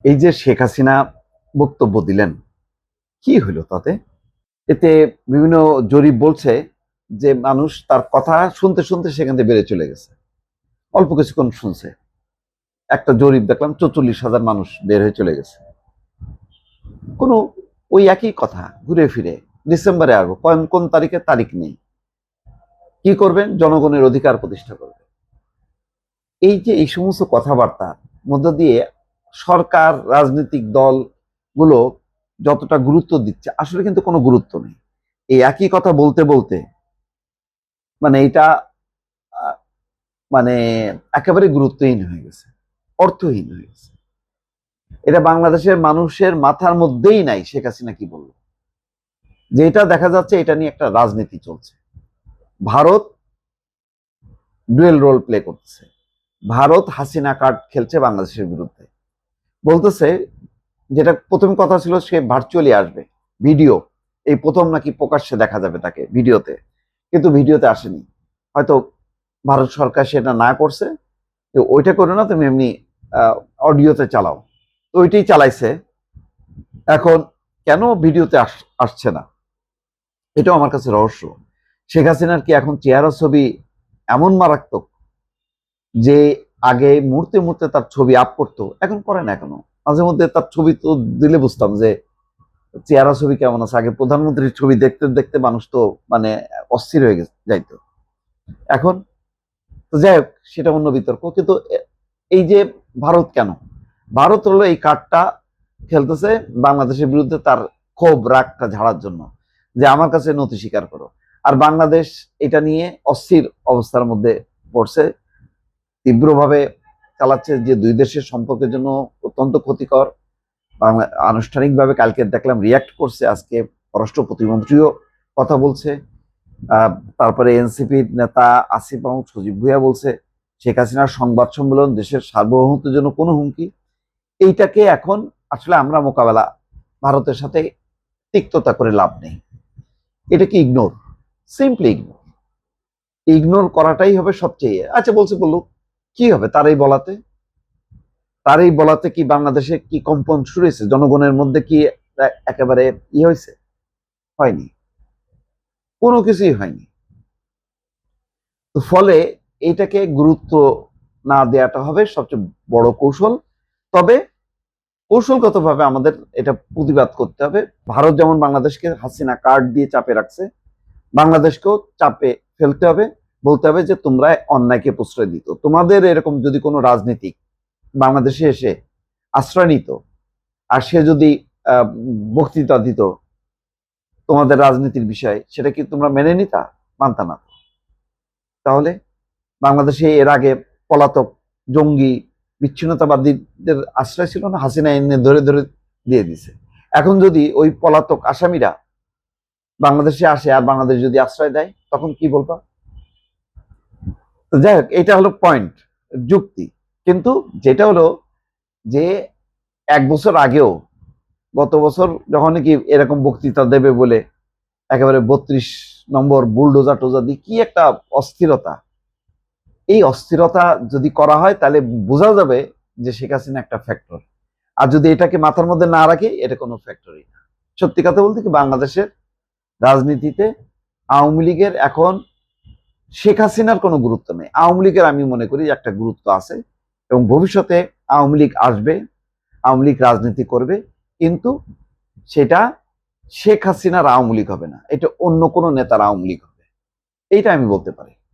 এই যে শেখ হাসিনা বক্তব্য দিলেন, কি হইল তাতে? এতে বিভিন্ন জরিপ বলছে যে মানুষ তার কথা শুনতে শুনতে সেখান থেকে বেড়ে চলে গেছে। অল্প কিছুক্ষণ শুনছে। একটা জরিপ দেখলাম ৪৪,০০০ মানুষ বের হয়ে চলে গেছে। কোনো ওই একই কথা ঘুরে ফিরে ডিসেম্বরে আসবো, কোন কোন তারিখে তারিখ নেই। কি করবেন? জনগণের অধিকার প্রতিষ্ঠা করবেন। এই যে এই সমস্ত কথাবার্তার মধ্য দিয়ে সরকার রাজনৈতিক দলগুলো যতটা গুরুত্ব দিচ্ছে, আসলে কিন্তু কোনো গুরুত্ব নেই। এই একই কথা বলতে বলতে মানে এটা আহ, মানে একেবারে গুরুত্বহীন হয়ে গেছে, অর্থহীন হয়ে গেছে। এটা বাংলাদেশের মানুষের মাথার মধ্যেই নাই শেখ হাসিনা কি বললো। যেটা দেখা যাচ্ছে এটা নিয়ে একটা রাজনীতি চলছে। ভারত ডুয়েল রোল প্লে করতেছে। ভারত হাসিনা কার্ড খেলছে বাংলাদেশের বিরুদ্ধে। বলতেছে, যেটা প্রথম কথা ছিল সে ভার্চুয়ালি আসবে, ভিডিও এই প্রথম নাকি প্রকাশ্যে দেখা যাবে তাকে ভিডিওতে, কিন্তু ভিডিওতে আসেনি। হয়তো ভারত সরকার সেটা না করছে, তো ওইটা করো না, তুমি এমনি অডিওতে চালাও। তো ওইটাই চালাইছে। এখন কেন ভিডিওতে আসছে না, এটাও আমার কাছে রহস্য। শেখ হাসিনার কি এখন চেহারা ছবি এমন মারাত্মক যে আগে মুহূর্তে মুহূর্তে তার ছবি আপ করতো, এখন করে না। এখনো মাঝে মধ্যে তার ছবি তো দিলে বুঝতাম যে চেহারা ছবি কেমন আছে। আগে প্রধানমন্ত্রীর ছবি দেখতে দেখতে মানুষ তো মানে অস্থির হয়ে যাইতো। এখন তো যাই হোক, সেটা অন্য বিতর্ক। কিন্তু এই যে ভারত কেন, ভারত হলো এই কার্ডটা খেলতেছে বাংলাদেশের বিরুদ্ধে, তার ক্ষোভ রাগটা ঝাড়ার জন্য, যে আমার কাছে নথি স্বীকার করো। আর বাংলাদেশ এটা নিয়ে অস্থির অবস্থার মধ্যে পড়ছে, তীব্রভাবে চালাচ্ছে, যে দুই দেশের সম্পর্কের জন্য অত্যন্ত ক্ষতিকর। বাংলা আনুষ্ঠানিকভাবে কালকে দেখলাম রিয়াক্ট করছে, আজকে পররাষ্ট্র প্রতিমন্ত্রীও কথা বলছে। তারপরে এনসিপির নেতা আসিফ মাহমুদ সজীব ভুঁইয়া বলছে শেখ হাসিনার সংবাদ সম্মেলন দেশের সার্বভৌমত্বের জন্য কোনো হুমকি। এইটাকে এখন আসলে আমরা মোকাবেলা, ভারতের সাথে তিক্ততা করে লাভ নেই। এটাকে ইগনোর, সিম্পলি ইগনোর। ইগনোর করাটাই হবে সবচেয়ে। আচ্ছা, বলছে বলুক, কি হবে তার এই বলাতে কি বাংলাদেশে কি কম্পন শুরু হয়েছে? জনগণের মধ্যে কি একেবারে হয়েছে? হয়নি, কোনো কিছুই হয়নি। তো ফলে এইটাকে গুরুত্ব না দেওয়াটা হবে সবচেয়ে বড় কৌশল। তবে কৌশলগতভাবে আমাদের এটা প্রতিবাদ করতে হবে। ভারত যেমন বাংলাদেশকে হাসিনা কার্ড দিয়ে চাপে রাখছে, বাংলাদেশকেও চাপে ফেলতে হবে। বলতে হবে যে তোমরা অন্যায়কে প্রশ্রয় দিত, তোমাদের এরকম যদি কোনো রাজনীতিক বাংলাদেশে এসে আশ্রয় নিত, আর সে যদি আহ, বক্তৃতা দিত তোমাদের রাজনীতির বিষয়ে, সেটা কি তোমরা মেনে নিতা? মানতা না। তাহলে বাংলাদেশে এর আগে পলাতক জঙ্গি বিচ্ছিন্নতাবাদীদের আশ্রয় ছিল না, হাসিনা এনে ধরে ধরে দিয়ে দিছে। এখন যদি ওই পলাতক আসামিরা বাংলাদেশে আসে আর বাংলাদেশ যদি আশ্রয় দেয়, তখন কি বলবা? তো যাই হোক, এটা হলো পয়েন্ট, যুক্তি। কিন্তু যেটা হলো যে 1 বছর আগেও, গত বছর যখন কি এরকম বক্তৃতা দেবে বলে একেবারে 32 নম্বর বুলডোজার টোজা দিয়ে কি একটা অস্থিরতা, এই অস্থিরতা যদি করা হয় তাহলে বোঝা যাবে যে শেখ হাসিনা একটা ফ্যাক্টর। আর যদি এটাকে মাথার মধ্যে না রাখি, এটা কোনো ফ্যাক্টরি না। সত্যি কথা বলতে কি, বাংলাদেশের রাজনীতিতে আওয়ামী লীগের এখন শেখ হাসিনার কোনো গুরুত্ব নেই। আওয়ামী লীগের আমি মনে করি একটা গুরুত্ব আছে, এবং ভবিষ্যতে আওয়ামী লীগ আসবে, আওয়ামী লীগ রাজনীতি করবে, কিন্তু সেটা শেখ হাসিনার আওয়ামী লীগ হবে না, এটা অন্য কোনো নেতার আওয়ামী লীগ হবে। এইটা আমি বলতে পারি।